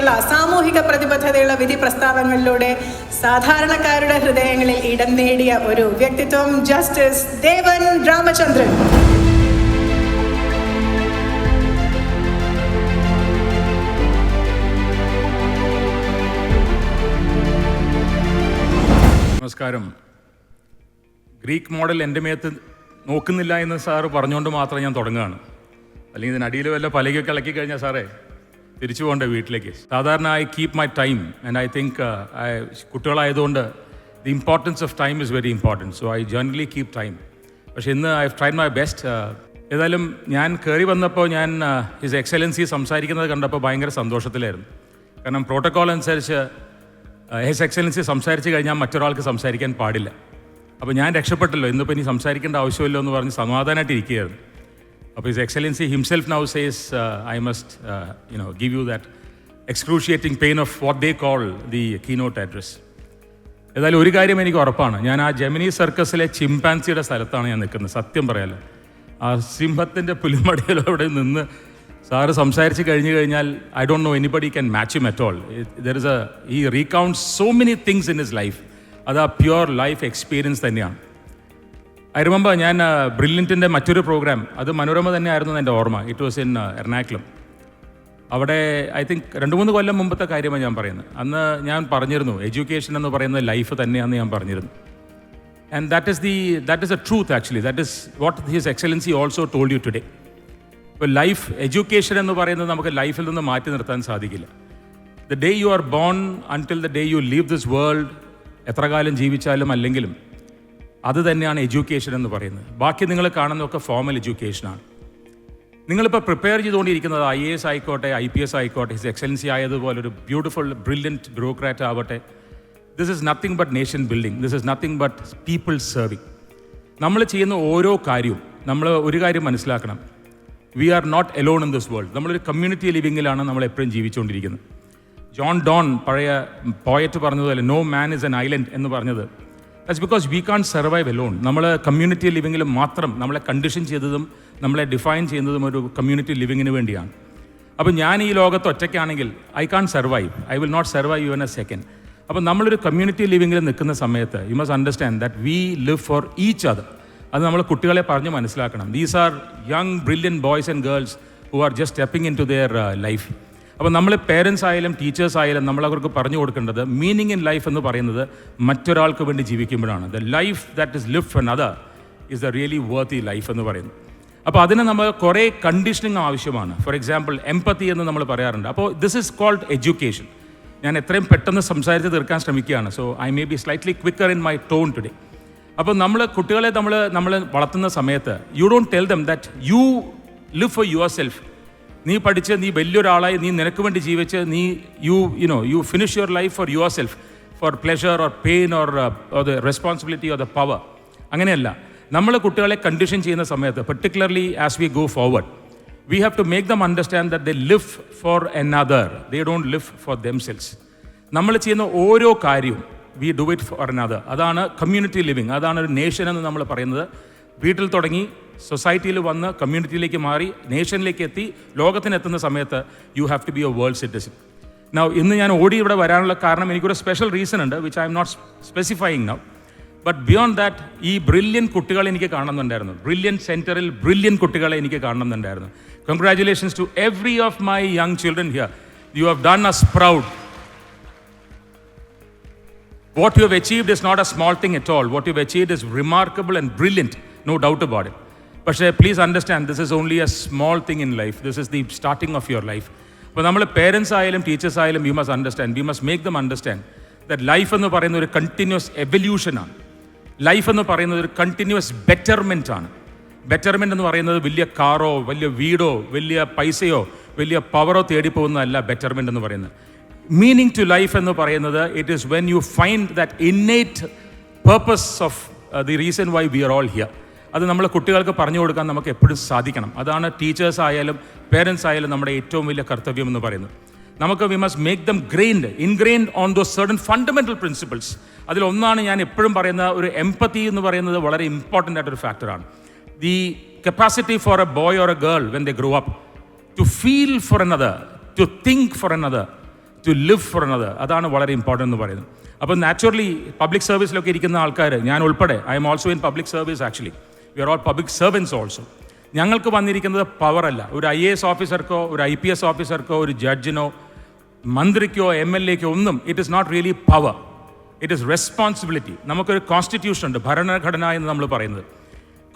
ശക്തമായിട്ടുള്ള സാമൂഹിക പ്രതിബദ്ധതയുള്ള വിധി പ്രസ്താവങ്ങളിലൂടെ സാധാരണക്കാരുടെ ഹൃദയങ്ങളിൽ ഇടം നേടിയ ഒരു വ്യക്തിത്വം, ജസ്റ്റിസ് ദേവൻ രാമചന്ദ്രൻ. നമസ്കാരം. ഗ്രീക്ക് മോഡൽ എൻ്റെ മേത്ത് നോക്കുന്നില്ല എന്ന് സാറ് പറഞ്ഞുകൊണ്ട് മാത്രം ഞാൻ തുടങ്ങുകയാണ്. അല്ലെങ്കിൽ ഇതിനടിയിൽ വല്ല പലകൊക്കെ ഇളക്കി കഴിഞ്ഞാൽ സാറേ തിരിച്ചു പോകണ്ടേ വീട്ടിലേക്ക്. സാധാരണ I keep my time and I think കുട്ടികളായതുകൊണ്ട് the importance of time is very important. So I generally keep time. പക്ഷേ ഇന്ന് ഐ ട്രൈഡ് മൈ ബെസ്റ്റ്. ഏതായാലും ഞാൻ കയറി വന്നപ്പോൾ ഞാൻ ഹിസ് എക്സലൻസി സംസാരിക്കുന്നത് കണ്ടപ്പോൾ ഭയങ്കര സന്തോഷത്തിലായിരുന്നു. കാരണം പ്രോട്ടോക്കോൾ അനുസരിച്ച് ഹിസ് എക്സലൻസി സംസാരിച്ച് കഴിഞ്ഞാൽ മറ്റൊരാൾക്ക് സംസാരിക്കാൻ പാടില്ല. അപ്പോൾ ഞാൻ രക്ഷപ്പെട്ടല്ലോ, ഇന്നിപ്പോൾ ഇനി സംസാരിക്കേണ്ട ആവശ്യമില്ലോ എന്ന് പറഞ്ഞ് സമാധാനമായിട്ട് ഇരിക്കുകയായിരുന്നു. അപ്പോൾ his excellency himself now says I must give you that excruciating pain of what they call the keynote address. ഏതായാലും ഒരു കാര്യം എനിക്ക് ഉറപ്പാണ്, ഞാൻ ആ ജെമിനി സർക്കസിലെ ചിമ്പാൻസിയുടെ സ്ഥലത്താണ് ഞാൻ നിൽക്കുന്നത്. സത്യം പറയാലോ, ആ സിംഹത്തിൻ്റെ പുലിമടയിലവിടെ നിന്ന് സാറ് സംസാരിച്ച് കഴിഞ്ഞു കഴിഞ്ഞാൽ I don't know anybody can match him at all. ഈ recounts so many things in his life. അത് ആ പ്യുവർ ലൈഫ് എക്സ്പീരിയൻസ് തന്നെയാണ്. ഐ റിമെമ്പർ ഞാൻ ബ്രില്യൻറ്റിൻ്റെ മറ്റൊരു പ്രോഗ്രാം, അത് മനോരമ തന്നെ ആയിരുന്നു എൻ്റെ ഓർമ്മ. It was in Ernakulam. അവിടെ ഐ തിങ്ക് 2-3 കൊല്ലം മുമ്പത്തെ കാര്യമാണ് ഞാൻ പറയുന്നത്. അന്ന് ഞാൻ പറഞ്ഞിരുന്നു എഡ്യൂക്കേഷൻ എന്ന് പറയുന്നത് ലൈഫ് തന്നെയാണെന്ന് ഞാൻ പറഞ്ഞിരുന്നു. And that is the truth actually. That is what his excellency also told you today. ഇപ്പോൾ ലൈഫ് എഡ്യൂക്കേഷൻ എന്ന് പറയുന്നത് നമുക്ക് ലൈഫിൽ നിന്ന് മാറ്റി നിർത്താൻ സാധിക്കില്ല. The day you are born until the day you leave this world, എത്ര കാലം ജീവിച്ചാലും അല്ലെങ്കിലും അത് തന്നെയാണ് എഡ്യൂക്കേഷൻ എന്ന് പറയുന്നത്. ബാക്കി നിങ്ങൾ കാണുന്നതൊക്കെ ഫോർമൽ എഡ്യൂക്കേഷനാണ്. നിങ്ങളിപ്പോൾ പ്രിപ്പയർ ചെയ്തുകൊണ്ടിരിക്കുന്നത് IAS ആയിക്കോട്ടെ, IPS ആയിക്കോട്ടെ, ഹിസ് എക്സലൻസി ആയതുപോലെ ഒരു ബ്യൂട്ടിഫുൾ ബ്രില്യൻറ്റ് ബ്യൂറോക്രാറ്റ് ആവട്ടെ, this is nothing but nation building. This is nothing but people serving. നമ്മൾ ചെയ്യുന്ന ഓരോ കാര്യവും നമ്മൾ ഒരു കാര്യം മനസ്സിലാക്കണം, we are not alone in this world. നമ്മളൊരു കമ്മ്യൂണിറ്റി ലിവിങ്ങിലാണ് നമ്മൾ എപ്പോഴും ജീവിച്ചുകൊണ്ടിരിക്കുന്നത്. ജോൺ ഡോൺ പഴയ പോയറ്റ് പറഞ്ഞതുപോലെ no man is an island എന്ന് പറഞ്ഞത്, that's because we can't survive alone. നമ്മൾ കമ്മ്യൂണിറ്റി ലിവിങ്ങിൽ മാത്രം നമ്മളെ കണ്ടീഷൻ ചെയ്തതും നമ്മളെ ഡിഫൈൻ ചെയ്യുന്നതും ഒരു കമ്മ്യൂണിറ്റി ലിവിങ്ങിന് വേണ്ടിയാണ്. അപ്പോൾ ഞാൻ ഈ ലോകത്ത് ഒറ്റയ്ക്കാണെങ്കിൽ I can't survive, I will not survive even a second. അപ്പോൾ നമ്മളൊരു കമ്മ്യൂണിറ്റി ലിവിങ്ങിൽ നിൽക്കുന്ന സമയത്ത് you must understand that we live for each other. അത് നമ്മൾ കുട്ടികളെ പറഞ്ഞ് മനസ്സിലാക്കണം. These are young brilliant boys and girls who are just stepping into their life. അപ്പോൾ നമ്മൾ പേരൻസ് ആയാലും ടീച്ചേഴ്സ് ആയാലും നമ്മളവർക്ക് പറഞ്ഞു കൊടുക്കേണ്ടത് മീനിങ് ഇൻ ലൈഫ് എന്ന് പറയുന്നത് മറ്റൊരാൾക്ക് വേണ്ടി ജീവിക്കുമ്പോഴാണ്. The life that is live for another is the really worthy life എന്ന് പറയുന്നത്. അപ്പോൾ അതിന് നമ്മൾ കുറേ കണ്ടീഷനിങ് ആവശ്യമാണ്. ഫോർ എക്സാമ്പിൾ എംപത്തി എന്ന് നമ്മൾ പറയാറുണ്ട്. അപ്പോൾ ദിസ് ഇസ് കോൾഡ് എഡ്യൂക്കേഷൻ. ഞാൻ എത്രയും പെട്ടെന്ന് സംസാരിച്ച് തീർക്കാൻ ശ്രമിക്കുകയാണ്. So I may be slightly quicker in my tone today. അപ്പോൾ കുട്ടികളെ നമ്മൾ വളർത്തുന്ന സമയത്ത് you don't tell them that you live for yourself. നീ പഠിച്ച് നീ വലിയൊരാളായി നീ നിനക്ക് വേണ്ടി ജീവിച്ച് നീ you finish your life for yourself, for pleasure or pain or the responsibility or the power. അങ്ങനെയല്ല. നമ്മൾ കുട്ടികളെ കണ്ടീഷൻ ചെയ്യുന്ന സമയത്ത് particularly as we go forward we have to make them understand that they live for another, they don't live four themselves. നമ്മൾ ചെയ്യുന്ന ഓരോ കാര്യവും we do it for another. അതാണ് കമ്മ്യൂണിറ്റി ലിവിങ്, അതാണ് ഒരു നേഷൻ എന്ന് നമ്മൾ പറയുന്നത്. വീട്ടിൽ തുടങ്ങി സൊസൈറ്റിയിൽ വന്ന് കമ്മ്യൂണിറ്റിയിലേക്ക് മാറി നേഷനിലേക്ക് എത്തി ലോകത്തിനെത്തുന്ന സമയത്ത് you have to be a world citizen. Now ഇന്ന് ഞാൻ ഓടി ഇവിടെ വരാനുള്ള കാരണം എനിക്കൊരു സ്പെഷ്യൽ റീസൺ ഉണ്ട് which I'm not specifying now. But beyond that ഈ ബ്രില്യൻ കുട്ടികളെ എനിക്ക് കാണുന്നുണ്ടായിരുന്നു. ബ്രില്യൻ സെൻറ്ററിൽ ബ്രില്യൻ കുട്ടികളെ എനിക്ക് കാണുന്നുണ്ടായിരുന്നു. Congratulations to every of my young children here. You have done us proud. What you have achieved is not a small thing at all. What you have achieved is remarkable and brilliant, no doubt about it. But please understand, this is only a small thing in life. This is the starting of your life. അപ്പോൾ നമ്മൾ parents ആയാലും teachers ആയാലും we must understand, we must make them understand that life എന്ന് പറയുന്ന ഒരു continuous എവല്യൂഷനാണ്. Life എന്ന് പറയുന്നത് ഒരു കണ്ടിന്യൂസ് ബെറ്റർമെൻ്റ് ആണ്. ബെറ്റർമെൻ്റ് എന്ന് പറയുന്നത് വലിയ കാറോ വലിയ വീടോ വലിയ പൈസയോ വലിയ പവറോ തേടിപ്പോകുന്നതല്ല ബെറ്റർമെൻ്റ് എന്ന് പറയുന്നത്. മീനിങ് ടു ലൈഫ് എന്ന് പറയുന്നത് it is when you find that innate purpose of the reason why we are all here. അത് നമ്മൾ കുട്ടികൾക്ക് പറഞ്ഞു കൊടുക്കാൻ നമുക്ക് എപ്പോഴും സാധിക്കണം. അതാണ് ടീച്ചേഴ്സ് ആയാലും പേരൻസ് ആയാലും നമ്മുടെ ഏറ്റവും വലിയ കർത്തവ്യം എന്ന് പറയുന്നത്. നമുക്ക് we must make them ingrained on those certain fundamental principles. അതിലൊന്നാണ് ഞാൻ എപ്പോഴും പറയുന്ന ഒരു എംപത്തി എന്ന് പറയുന്നത് വളരെ ഇമ്പോർട്ടൻ്റ് ആയിട്ടൊരു ഫാക്ടറാണ്. The capacity for a boy or a girl when they grow up to feel for another, to think for another, to live for another. അതാണ് വളരെ ഇമ്പോർട്ടൻ്റ് എന്ന് പറയുന്നത്. അപ്പോൾ നാച്ചുറലി പബ്ലിക് സർവീസിലൊക്കെ ഇരിക്കുന്ന ആൾക്കാർ, ഞാൻ ഉൾപ്പെടെ, I am also in public service actually, we are all public servants also. ഞങ്ങൾക്ക് വന്നിരിക്കുന്നത് പവറല്ല. ഒരു IAS ഓഫീസർക്കോ ഒരു IPS ഓഫീസർക്കോ ഒരു ജഡ്ജിനോ മന്ത്രിക്കോ MLAക്കോ ഒന്നും it is not really power, it is responsibility. നമുക്കൊരു കോൺസ്റ്റിറ്റ്യൂഷൻ ഉണ്ട്, ഭരണഘടന എന്ന് നമ്മൾ പറയുന്നത്.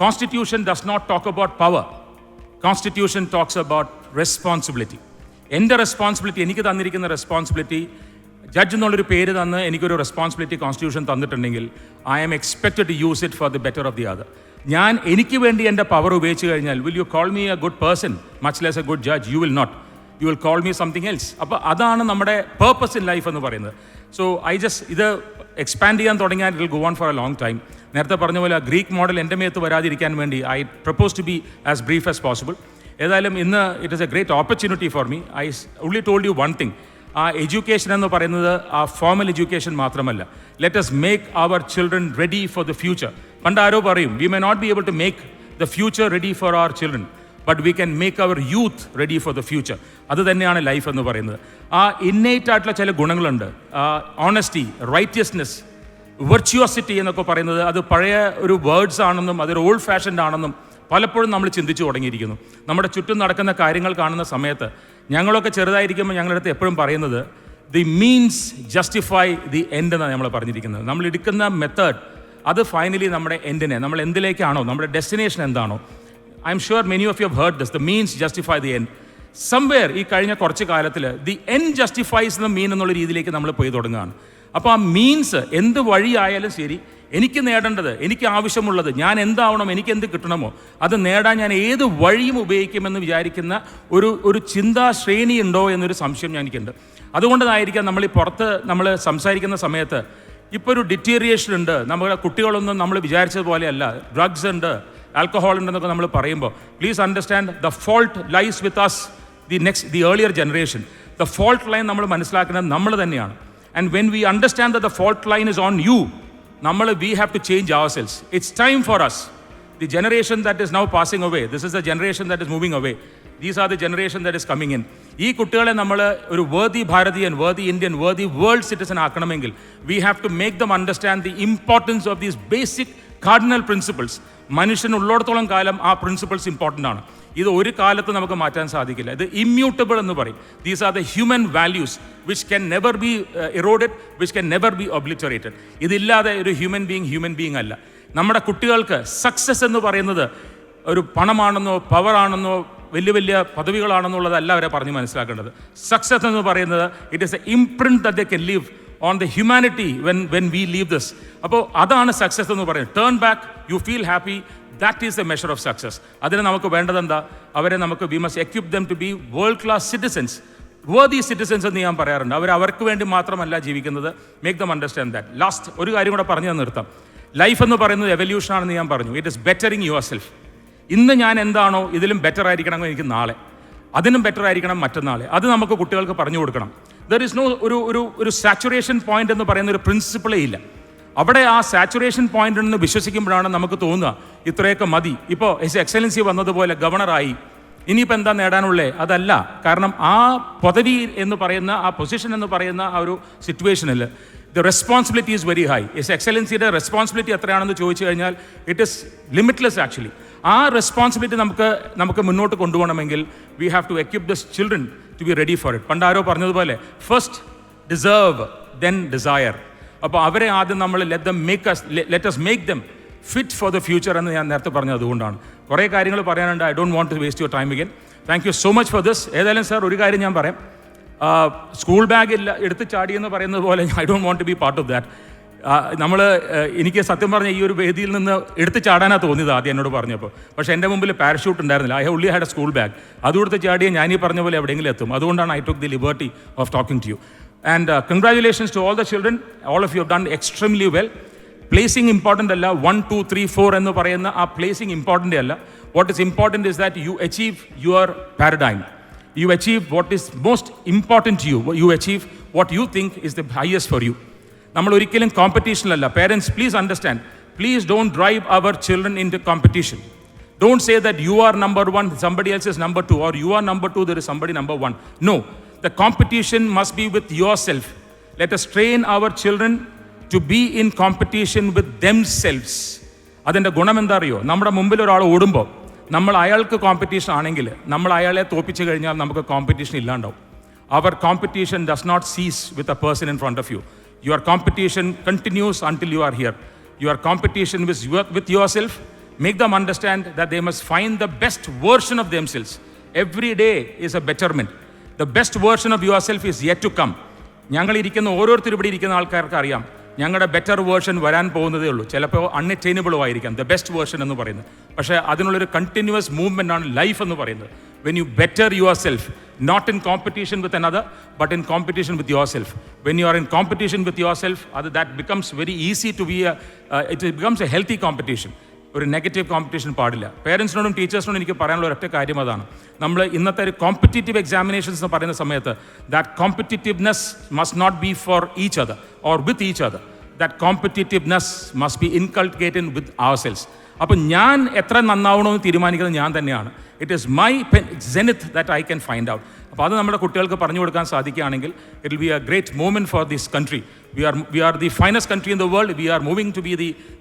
Constitution does not talk about power, constitution talks about responsibility. എൻ്റെ റെസ്പോൺസിബിലിറ്റി, എനിക്ക് തന്നിരിക്കുന്ന റെസ്പോൺസിബിലിറ്റി, ജഡ്ജ് എന്നുള്ളൊരു പേര് തന്ന് എനിക്കൊരു റെസ്പോൺസിബിലിറ്റി കോൺസ്റ്റിറ്റ്യൂഷൻ തന്നിട്ടുണ്ടെങ്കിൽ I am expected to use it for the better of the other. ഞാൻ എനിക്ക് വേണ്ടി എൻ്റെ പവർ ഉപയോഗിച്ച് കഴിഞ്ഞാൽ will you call me a good person, much less A good judge? You will not, you will call me something else. അപ്പോൾ അതാണ് നമ്മുടെ purpose in life എന്ന് പറയുന്നത്. സോ ഇത് എക്സ്പാൻഡ് ചെയ്യാൻ തുടങ്ങിയാൽ it will go on for a long time. നേരത്തെ പറഞ്ഞ പോലെ ഗ്രീക്ക് മോഡൽ എൻ്റെ മേത്ത് വരാതിരിക്കാൻ വേണ്ടി I propose to be as brief as possible. ഏതായാലും ഇന്ന് it is a great opportunity for me. I only told you one thing. ആ എഡ്യൂക്കേഷൻ എന്ന് പറയുന്നത് ആ ഫോർമൽ എഡ്യൂക്കേഷൻ മാത്രമല്ല. Let us make our children ready for the future. പണ്ട് ആരോ പറയും, we may not be able to make the future ready for our children, but we can make our youth ready for the future. അത് തന്നെയാണ് life എന്ന് പറയുന്നത്. ആ innate ആയിട്ടുള്ള ചില ഗുണങ്ങളുണ്ട്. ഓണസ്റ്റി, റൈറ്റിയസ്നെസ്, വെർച്യുവസിറ്റി എന്നൊക്കെ പറയുന്നത് അത് പഴയ ഒരു വേർഡ്സ് ആണെന്നും അതൊരു ഓൾഡ് ഫാഷൻഡ് ആണെന്നും പലപ്പോഴും നമ്മൾ ചിന്തിച്ചു തുടങ്ങിയിരിക്കുന്നു. നമ്മുടെ ചുറ്റും നടക്കുന്ന കാര്യങ്ങൾ കാണുന്ന സമയത്ത് ഞങ്ങളൊക്കെ ചെറുതായിരിക്കുമ്പോൾ ഞങ്ങളുടെ അടുത്ത് എപ്പോഴും പറയുന്നത് the means justify the end എന്നാണ് നമ്മൾ പറഞ്ഞിരിക്കുന്നത്. നമ്മൾ എടുക്കുന്ന മെത്തേഡ് അത് ഫൈനലി നമ്മുടെ എൻഡിനെ, നമ്മൾ എന്തിലേക്കാണോ, നമ്മുടെ ഡെസ്റ്റിനേഷൻ എന്താണോ. I am sure many of you have heard this, the means justify the end. Somewhere ഈ കഴിഞ്ഞ കുറച്ച് കാലത്തിൽ the end justifies the mean എന്നുള്ള രീതിയിലേക്ക് നമ്മൾ പോയി തുടങ്ങുകയാണ്. അപ്പോൾ ആ മീൻസ് എന്ത് വഴിയായാലും ശരി, എനിക്ക് നേടേണ്ടത്, എനിക്ക് ആവശ്യമുള്ളത്, ഞാൻ എന്താവണം, എനിക്ക് എന്ത് കിട്ടണമോ അത് നേടാൻ ഞാൻ ഏത് വഴിയും ഉപയോഗിക്കുമെന്ന് വിചാരിക്കുന്ന ഒരു ചിന്താ ശ്രേണി ഉണ്ടോ എന്നൊരു സംശയം എനിക്കുണ്ട്. അതുകൊണ്ടായിരിക്കാം നമ്മൾ ഈ പുറത്ത് നമ്മൾ സംസാരിക്കുന്ന സമയത്ത് ഇപ്പോൾ ഒരു ഡിറ്റീറിയേഷൻ ഉണ്ട്. നമ്മുടെ കുട്ടികളൊന്നും നമ്മൾ വിചാരിച്ചതുപോലെയല്ല. ഡ്രഗ്സ് ഉണ്ട്, ആൽക്കഹോൾ ഉണ്ടെന്നൊക്കെ നമ്മൾ പറയുമ്പോൾ please understand the fault lies with us, the earlier generation. The fault line നമ്മൾ മനസ്സിലാക്കുന്നത് നമ്മൾ തന്നെയാണ്. And when we understand the fault line is on you, we have to change ourselves. It's time for us. The generation that is now passing away, this is the generation that is moving away. These are the generation that is coming in. ഈ കുട്ടികളെ നമ്മൾ ഒരു worthy ഭാരതീയൻ, worthy Indian, worthy world citizen ആക്കണമെങ്കിൽ we have to make them understand the importance of these basic cardinal principles. മനുഷ്യൻ ഉള്ളിടത്തോളം കാലം ആ principles important ആണ്. ഇത് ഒരു കാലത്ത് നമുക്ക് മാറ്റാൻ സാധിക്കില്ല. ഇത് ഇമ്മ്യൂട്ടബിൾ എന്ന് പറയും. These are the human values which can never be eroded, which can never be obliterated. ഇതില്ലാതെ ഒരു ഹ്യൂമൻ ബീങ് അല്ല. നമ്മുടെ കുട്ടികൾക്ക് സക്സസ് എന്ന് പറയുന്നത് ഒരു പണമാണെന്നോ പവറാണെന്നോ വലിയ വലിയ പദവികളാണെന്നുള്ളതല്ല അവരെ പറഞ്ഞ് മനസ്സിലാക്കേണ്ടത്. സക്സസ് എന്ന് പറയുന്നത് it is a imprint that they can leave on the humanity when we leave this. അപ്പോൾ അതാണ് സക്സസ് എന്ന് പറയുന്നത്. Turn back, you feel happy, that is the measure of success. അതിന് നമുക്ക് വേണ്ടത് എന്താ? അവരെ നമുക്ക് we must equip them to be world class citizens, worthy citizens എന്ന് ഞാൻ പറയാറുണ്ട്. അവർക്ക് വേണ്ടി മാത്രമല്ല ജീവിക്കുന്നത്. Make them understand that. Last ഒരു കാര്യം കൂടെ പറഞ്ഞു നിർത്താം. ലൈഫ് എന്ന് പറയുന്നത് എവല്യൂഷൻ ആണെന്ന് ഞാൻ പറഞ്ഞു. It is bettering yourself. ഇന്ന് ഞാൻ എന്താണോ ഇതിലും ബെറ്റർ ആയിരിക്കണം എനിക്ക് നാളെ, അതിനും ബെറ്റർ ആയിരിക്കണം മറ്റന്നാളെ. അത് നമുക്ക് കുട്ടികൾക്ക് പറഞ്ഞു കൊടുക്കണം. ദർ ഇസ് നോ ഒരു സാച്ചുറേഷൻ പോയിന്റ് എന്ന് പറയുന്ന ഒരു പ്രിൻസിപ്പിളേ ഇല്ല. അവിടെ ആ സാച്ചുറേഷൻ പോയിന്റ് എന്ന് വിശ്വസിക്കുമ്പോഴാണ് നമുക്ക് തോന്നുക ഇത്രയൊക്കെ മതി. ഇപ്പോൾ ഹിസ് എക്സലൻസി വന്നതുപോലെ ഗവർണറായി, ഇനിയിപ്പോൾ എന്താ നേടാനുള്ളേ? അതല്ല. കാരണം ആ പദവി എന്ന് പറയുന്ന, ആ പൊസിഷൻ എന്ന് പറയുന്ന ആ ഒരു സിറ്റുവേഷനിൽ the responsibility is very high. His എക്സലൻസിയുടെ റെസ്പോൺസിബിലിറ്റി എത്രയാണെന്ന് ചോദിച്ചു കഴിഞ്ഞാൽ ഇറ്റ് ഈസ് ലിമിറ്റ്ലെസ് ആക്ച്വലി. ആ റെസ്പോൺസിബിലിറ്റി നമുക്ക് മുന്നോട്ട് കൊണ്ടുപോകണമെങ്കിൽ we have to equip this children to be ready for it. പണ്ട് ആരോ പറഞ്ഞതുപോലെ ഫസ്റ്റ് ഡിസേർവ് ദെൻ ഡിസയർ. അപ്പോൾ അവരെ ആദ്യം നമ്മൾ let us make them fit for the future എന്ന് ഞാൻ നേരത്തെ പറഞ്ഞത് അതുകൊണ്ടാണ്. കുറേ കാര്യങ്ങൾ പറയാനുണ്ട്. I don't want to waste your time again. Thank you so much for this. ഏതായാലും സാർ ഒരു കാര്യം ഞാൻ പറയാം. സ്കൂൾ ബാഗ് ഇല്ല എടുത്ത് ചാടി എന്ന് പറയുന്നത് പോലെ I don't want to be part of that. എനിക്ക് സത്യം പറഞ്ഞ ഈ ഒരു വേദിയിൽ നിന്ന് എടുത്ത് ചാടാനാണ് തോന്നിയത് ആദ്യം എന്നോട് പറഞ്ഞപ്പോൾ. പക്ഷേ എൻ്റെ മുമ്പിൽ പാരഷൂട്ട് ഉണ്ടായിരുന്നില്ല. I only had a school bag. അതുകൊടുത്ത് ചാടിയ ഞാൻ ഈ പറഞ്ഞ പോലെ എവിടെയെങ്കിലും എത്തും. അതുകൊണ്ടാണ് I took the liberty of talking to you. And congratulations to all the children. All of you have done extremely well. Placing important alla 1, 2, 3, 4 ennu parayna aa placing important alla. What is important is that you achieve your paradigm. You achieve what is most important to you. You achieve what you think is the highest for you. Nammal orikkalum competition alla. Parents, please understand. Please don't drive our children into competition. Don't say that you are number 1, somebody else is number 2, or you are number 2, there is somebody number 1. No. The competition must be with yourself. Let us train our children to be in competition with themselves. അതിൻ്റെ ഗുണം എന്താ അറിയോ? നമ്മുടെ മുമ്പിൽ ഒരാൾ ഓടുമ്പോൾ നമ്മൾ അയാൾക്ക് കോമ്പറ്റീഷൻ ആണെങ്കിൽ നമ്മൾ അയാളെ തോപ്പിച്ച് കഴിഞ്ഞാൽ നമുക്ക് competition ഇല്ലാണ്ടാവും. Our competition does not cease with a person in front of you. Your competition continues until you are here. Your competition with yourself, make them understand that they must find the best version of themselves. Every day is a betterment. The best version of yourself is yet to come. ഞങ്ങൾ ഇരിക്കുന്ന ഓരോരുത്തരും ഇവിടെ ഇരിക്കുന്ന ആൾക്കാർക്ക് അറിയാം ഞങ്ങളുടെ better version വരാൻ പോകുന്നതേ ഉള്ളൂ. ചിലപ്പോൾ അൺഅറ്റൈനബിളും ആയിരിക്കാം ദ ബെസ്റ്റ് വേർഷൻ എന്ന് പറയുന്നത്. പക്ഷേ അതിനുള്ളൊരു കണ്ടിന്യൂസ് മൂവ്മെൻ്റ് ആണ് ലൈഫ് എന്ന് പറയുന്നത്. When you better yourself, not in competition with another, but in competition with yourself. When you are in competition with yourself, that becomes very easy to be it becomes a healthy competition. ഒരു negative competition പാടില്ല. പേരൻസിനോടും ടീച്ചേഴ്സിനോടും എനിക്ക് പറയാനുള്ള ഒരൊറ്റ കാര്യം അതാണ്. നമ്മൾ ഇന്നത്തെ ഒരു കോമ്പറ്റീറ്റീവ് എക്സാമിനേഷൻസ് എന്ന് പറയുന്ന സമയത്ത് that competitiveness must not be for each other or with each other. That competitiveness must be inculcated with ourselves. അപ്പം ഞാൻ എത്ര നന്നാവണമെന്ന് തീരുമാനിക്കുന്നത് ഞാൻ തന്നെയാണ്. It is my zenith that I can find out. അപ്പോൾ അത് നമ്മുടെ കുട്ടികൾക്ക് പറഞ്ഞു കൊടുക്കാൻ സാധിക്കുകയാണെങ്കിൽ it will be a great movement for this country. We are the finest country in the world. We are moving to be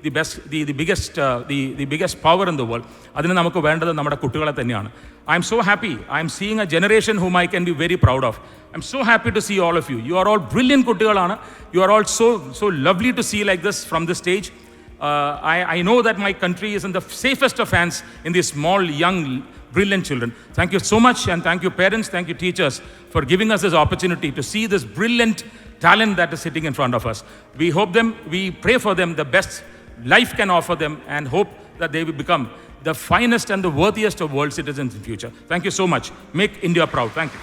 the best, the biggest power in the world. അതിന് നമുക്ക് വേണ്ടത് നമ്മുടെ കുട്ടികളെ തന്നെയാണ്. I am so happy. I am seeing a generation whom I can be very proud of. I am so happy to see all of you. You are all brilliant കുട്ടികളാണ്. You are all so lovely to see like this from this stage. I know that my country is in the safest of hands in these small, young, brilliant children. Thank you so much, and thank you parents, thank you teachers for giving us this opportunity to see this brilliant talent that is sitting in front of us. We pray for them the best life can offer them, and hope that they will become the finest and the worthiest of world citizens in future. Thank you so much. Make India proud. Thank you.